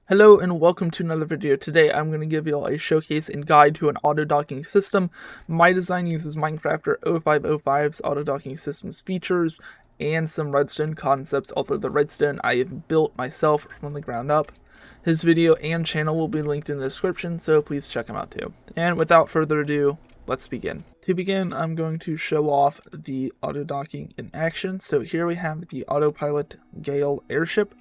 Hello and welcome to another video. Today I'm going to give you all a showcase and guide to an auto-docking system. My design uses Minecrafter 0505's auto-docking system's features and some redstone concepts, although the redstone I have built myself from the ground up. His video and channel will be linked in the description, so please check him out too. And without further ado, let's begin. To begin, I'm going to show off the auto-docking in action. So here we have the autopilot Gale airship,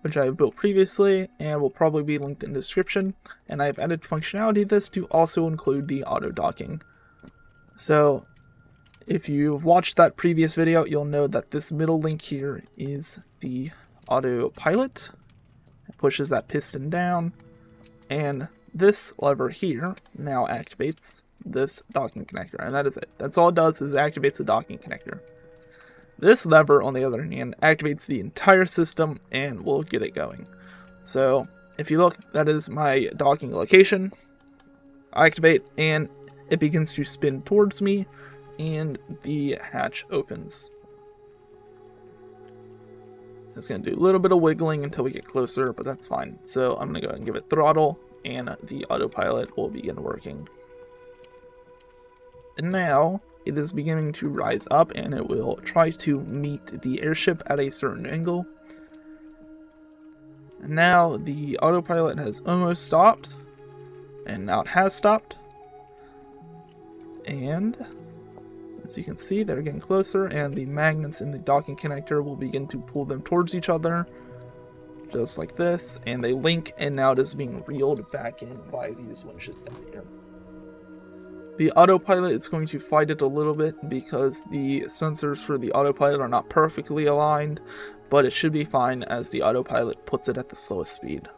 which I have built previously and will probably be linked in the description, and I've added functionality to this to also include the auto docking. So if you've watched that previous video, you'll know that this middle link here is the autopilot. It pushes that piston down, and this lever here now activates this docking connector, and that is it. That's all it does, is it activates the docking connector. This lever, on the other hand, activates the entire system and will get it going. So, if you look, that is my docking location. I activate, and it begins to spin towards me, and the hatch opens. It's going to do a little bit of wiggling until we get closer, but that's fine. So, I'm going to go ahead and give it throttle, and the autopilot will begin working. And now it is beginning to rise up, and it will try to meet the airship at a certain angle. And now the autopilot has almost stopped, and now it has stopped. And as you can see, they're getting closer, and the magnets in the docking connector will begin to pull them towards each other, just like this, and they link, and now it is being reeled back in by these winches down here. The autopilot is going to fight it a little bit because the sensors for the autopilot are not perfectly aligned, but it should be fine as the autopilot puts it at the slowest speed.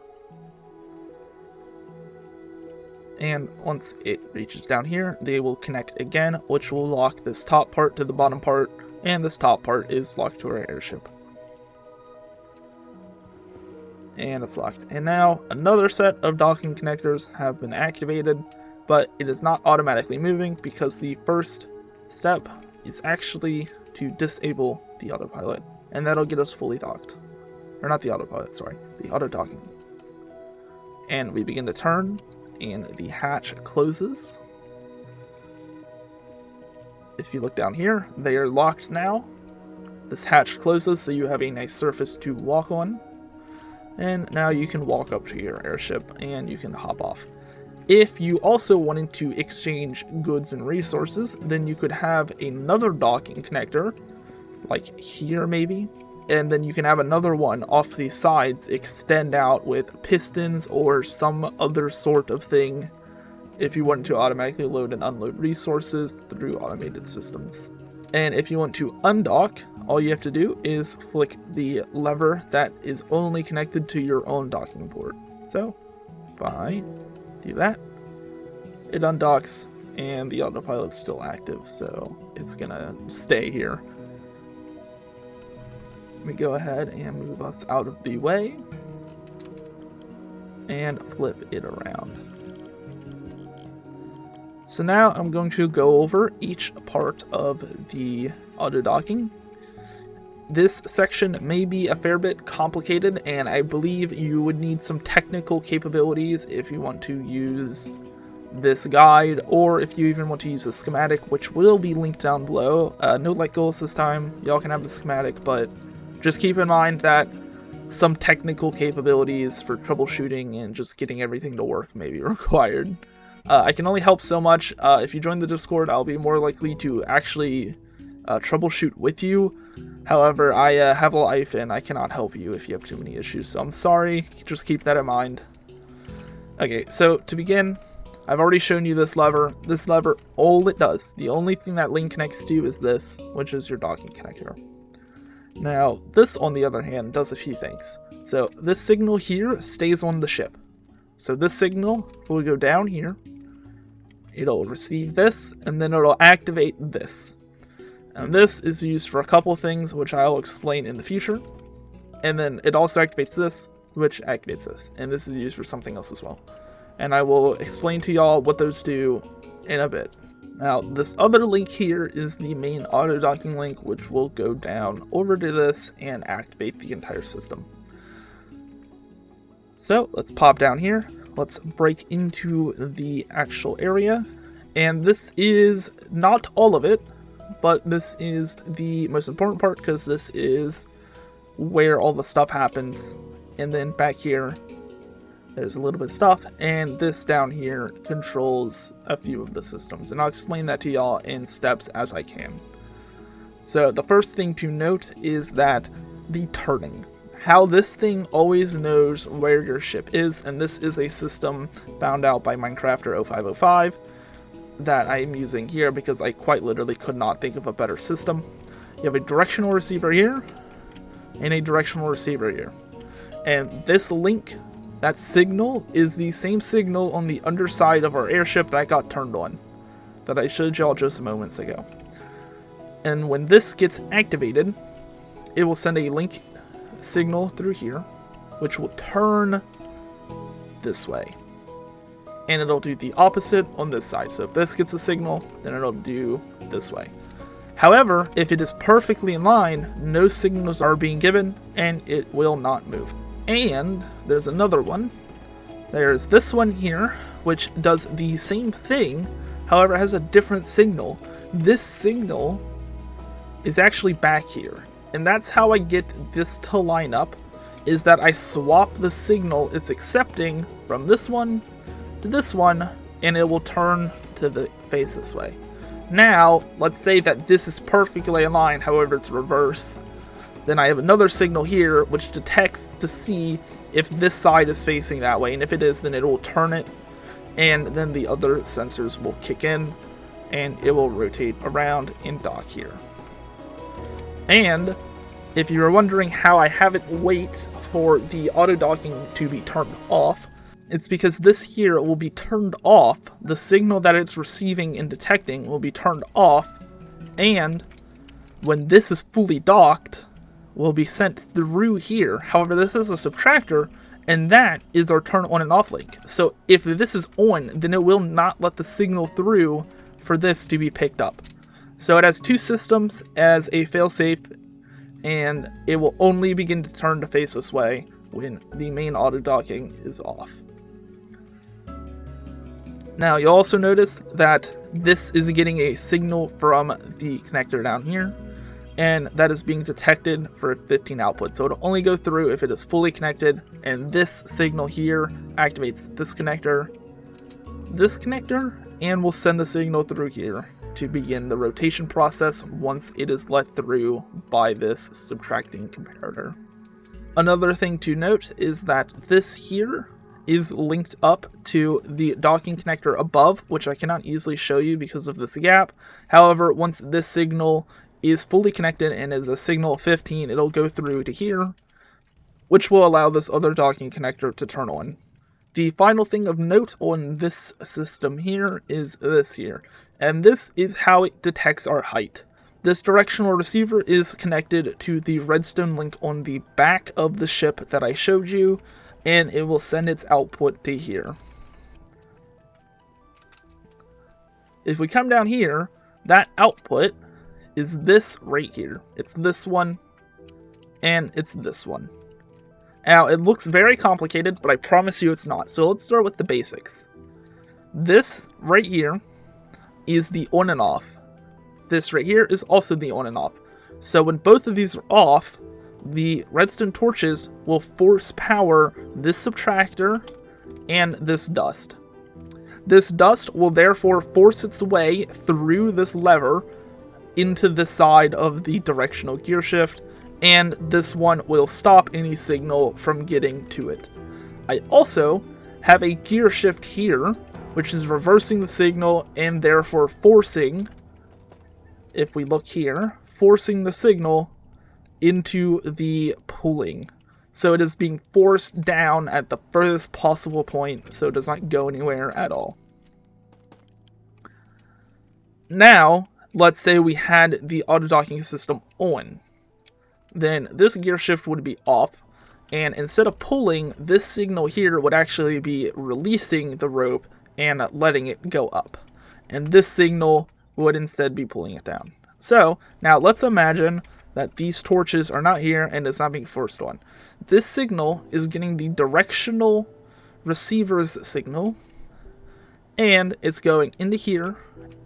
And once it reaches down here, they will connect again, which will lock this top part to the bottom part, and this top part is locked to our airship. And it's locked. And now another set of docking connectors have been activated, but it is not automatically moving because the first step is actually to disable the autopilot, and that'll get us fully docked. Or not the autopilot, sorry, the auto docking. And we begin to turn, and the hatch closes. If you look down here, they are locked now. This hatch closes, so you have a nice surface to walk on. And now you can walk up to your airship, and you can hop off. If you also wanted to exchange goods and resources, then you could have another docking connector, like here maybe, and then you can have another one off the sides extend out with pistons or some other sort of thing if you wanted to automatically load and unload resources through automated systems. And if you want to undock, all you have to do is flick the lever that is only connected to your own docking port. So, if I do that, it undocks, and the autopilot's still active, so it's gonna stay here. Let me go ahead and move us out of the way and flip it around. So now I'm going to go over each part of the auto docking. This section may be a fair bit complicated, and I believe you would need some technical capabilities if you want to use this guide, or if you even want to use a schematic, which will be linked down below. No light goals this time, y'all can have the schematic, but just keep in mind that some technical capabilities for troubleshooting and just getting everything to work may be required. I can only help so much. If you join the Discord, I'll be more likely to actually troubleshoot with you. However, I have a life and I cannot help you if you have too many issues, so I'm sorry. Just keep that in mind. Okay, so to begin, I've already shown you this lever. This lever, all it does, the only thing that link connects to is this, which is your docking connector. Now, this, on the other hand, does a few things. So this signal here stays on the ship. So this signal will go down here. It'll receive this, and then it'll activate this. And this is used for a couple things, which I'll explain in the future. And then it also activates this, which activates this. And this is used for something else as well. And I will explain to y'all what those do in a bit. Now, this other link here is the main auto docking link, which will go down over to this and activate the entire system. So let's pop down here. Let's break into the actual area. And this is not all of it, but this is the most important part because this is where all the stuff happens. And then back here, there's a little bit of stuff, and this down here controls a few of the systems, and I'll explain that to y'all in steps as I can. So the first thing to note is that the turning. How this thing always knows where your ship is, and this is a system found out by Minecrafter0505 that I'm using here because I quite literally could not think of a better system. You have a directional receiver here, and a directional receiver here. And this link, that signal, is the same signal on the underside of our airship that got turned on, that I showed y'all just moments ago. And when this gets activated, it will send a link signal through here, which will turn this way. And it'll do the opposite on this side. So if this gets a signal, then it'll do this way. However, if it is perfectly in line, no signals are being given, and it will not move. And there's another one. There's this one here, which does the same thing, however has a different signal. This signal is actually back here, and that's how I get this to line up, is that I swap the signal it's accepting from this one to this one, and it will turn to the face this way. Now, let's say that this is perfectly in line, however it's reverse. Then I have another signal here which detects to see if this side is facing that way, and if it is, then it will turn it, and then the other sensors will kick in, and it will rotate around and dock here. And if you're wondering how I have it wait for the auto docking to be turned off, it's because this here will be turned off, the signal that it's receiving and detecting will be turned off, and when this is fully docked, will be sent through here. However, this is a subtractor, and that is our turn on and off link. So if this is on, then it will not let the signal through for this to be picked up. So it has two systems as a failsafe, and it will only begin to turn to face this way when the main auto docking is off. Now you'll also notice that this is getting a signal from the connector down here, and that is being detected for a 15 output. So it'll only go through if it is fully connected, and this signal here activates this connector, and will send the signal through here to begin the rotation process once it is let through by this subtracting comparator. Another thing to note is that this here is linked up to the docking connector above, which I cannot easily show you because of this gap. However, once this signal is fully connected and is a signal of 15, it'll go through to here, which will allow this other docking connector to turn on. The final thing of note on this system here is this here, and this is how it detects our height. This directional receiver is connected to the redstone link on the back of the ship that I showed you, and it will send its output to here. If we come down here, that output is this right here. It's this one, and it's this one. Now, it looks very complicated, but I promise you it's not. So let's start with the basics. This right here is the on and off. This right here is also the on and off. So when both of these are off, the redstone torches will force power this subtractor and this dust. This dust will therefore force its way through this lever into the side of the directional gear shift, and this one will stop any signal from getting to it. I also have a gear shift here, which is reversing the signal and therefore forcing, if we look here, forcing the signal into the pooling. So it is being forced down at the furthest possible point, so it does not go anywhere at all. Now, let's say we had the auto docking system on. Then this gear shift would be off, and instead of pulling, this signal here would actually be releasing the rope and letting it go up. And this signal would instead be pulling it down. So, now let's imagine that these torches are not here and it's not being forced on. This signal is getting the directional receiver's signal, and it's going into here,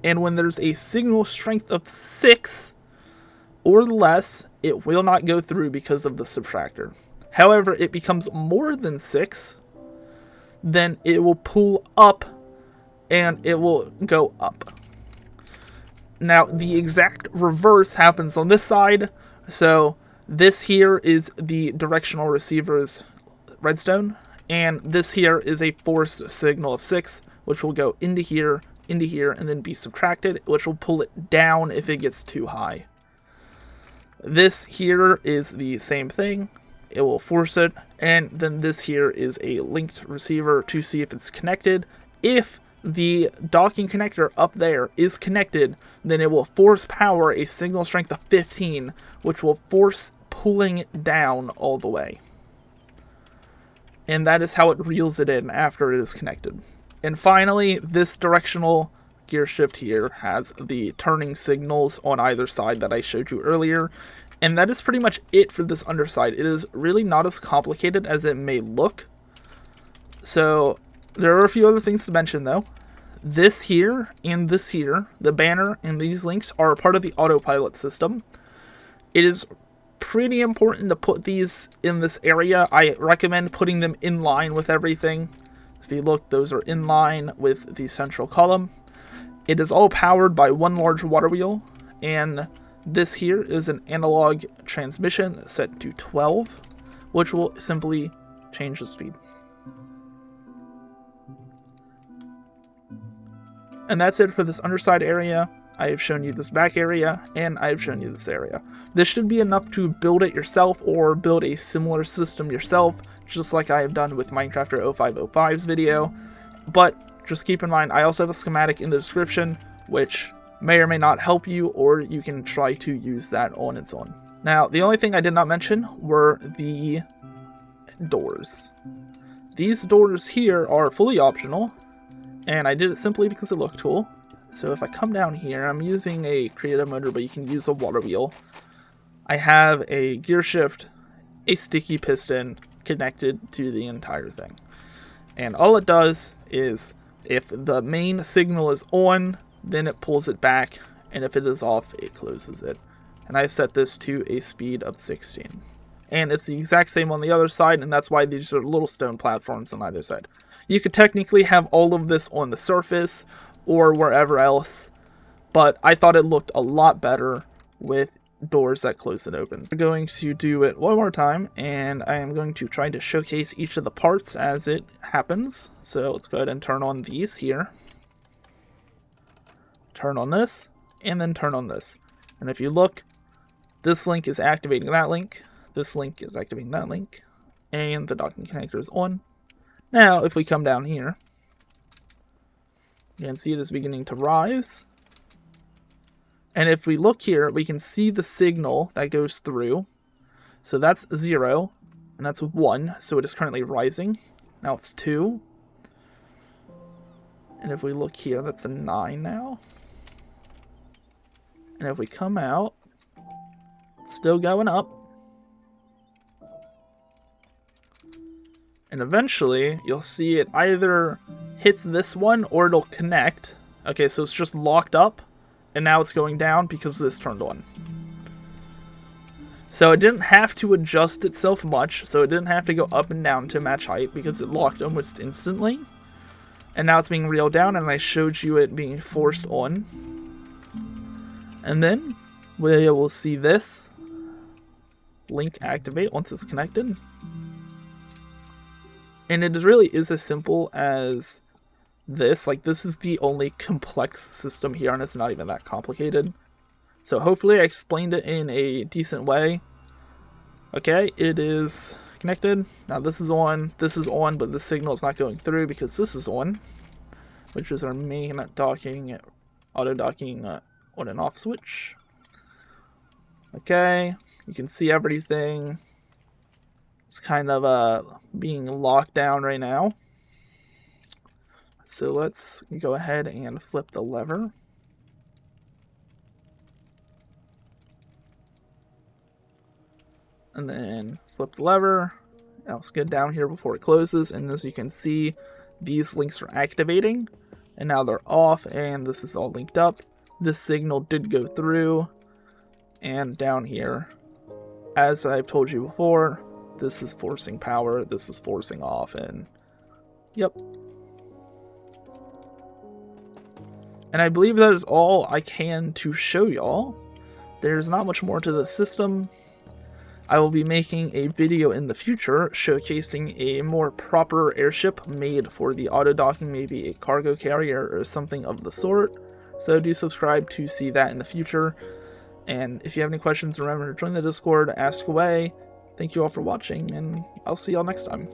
and when there's a signal strength of 6 or less, it will not go through because of the subtractor. However, it becomes more than 6, then it will pull up and it will go up. Now, the exact reverse happens on this side. So this here is the directional receiver's redstone, and this here is a forced signal of 6, which will go into here, and then be subtracted, which will pull it down if it gets too high. This here is the same thing. It will force it, and then this here is a linked receiver to see if it's connected. If the docking connector up there is connected, then it will force power a signal strength of 15, which will force pulling it down all the way. And that is how it reels it in after it is connected. And finally, this directional gear shift here has the turning signals on either side that I showed you earlier. And that is pretty much it for this underside. It is really not as complicated as it may look. So there are a few other things to mention though. This here and this here, the banner and these links, are a part of the autopilot system. It is pretty important to put these in this area. I recommend putting them in line with everything. If you look, those are in line with the central column. It is all powered by one large water wheel, and this here is an analog transmission set to 12, which will simply change the speed. And that's it for this underside area. I have shown you this back area, and I have shown you this area. This should be enough to build it yourself or build a similar system yourself, just like I have done with Minecrafter 0505's video. But just keep in mind, I also have a schematic in the description, which may or may not help you, or you can try to use that on its own. Now, the only thing I did not mention were the doors. These doors here are fully optional, and I did it simply because it looked cool. So if I come down here, I'm using a creative motor, but you can use a water wheel. I have a gear shift, a sticky piston connected to the entire thing. And all it does is, if the main signal is on, then it pulls it back, and if it is off, it closes it. And I set this to a speed of 16. And it's the exact same on the other side, and that's why these are little stone platforms on either side. You could technically have all of this on the surface or wherever else, but I thought it looked a lot better with doors that close and open. We're going to do it one more time, and I am going to try to showcase each of the parts as it happens. So let's go ahead and turn on these here. Turn on this, and then turn on this. And if you look, this link is activating that link, this link is activating that link, and the docking connector is on. Now, if we come down here, you can see it is beginning to rise. And if we look here, we can see the signal that goes through. So that's 0, and that's 1, so it is currently rising. Now it's 2. And if we look here, that's a 9 now. And if we come out, it's still going up. And eventually, you'll see it either hits this one or it'll connect. Okay, so it's just locked up, and now it's going down because this turned on. So it didn't have to adjust itself much, so it didn't have to go up and down to match height because it locked almost instantly. And now it's being reeled down, and I showed you it being forced on. And then we will see this link activate once it's connected. And it really is as simple as this. Like, this is the only complex system here, and it's not even that complicated. So hopefully I explained it in a decent way. Okay, it is connected. Now this is on, but the signal is not going through because this is on, which is our main docking, auto docking on and off switch. Okay, you can see everything. It's kind of being locked down right now. So let's go ahead and flip the lever. And then flip the lever. Now let's get down here before it closes, and as you can see, these links are activating, and now they're off, and this is all linked up. This signal did go through, and down here, as I've told you before, this is forcing power, this is forcing off, and yep. And I believe that is all I can to show y'all. There's not much more to the system. I will be making a video in the future showcasing a more proper airship made for the auto docking, maybe a cargo carrier or something of the sort. So do subscribe to see that in the future. And if you have any questions, remember to join the Discord, ask away. Thank you all for watching, and I'll see y'all next time.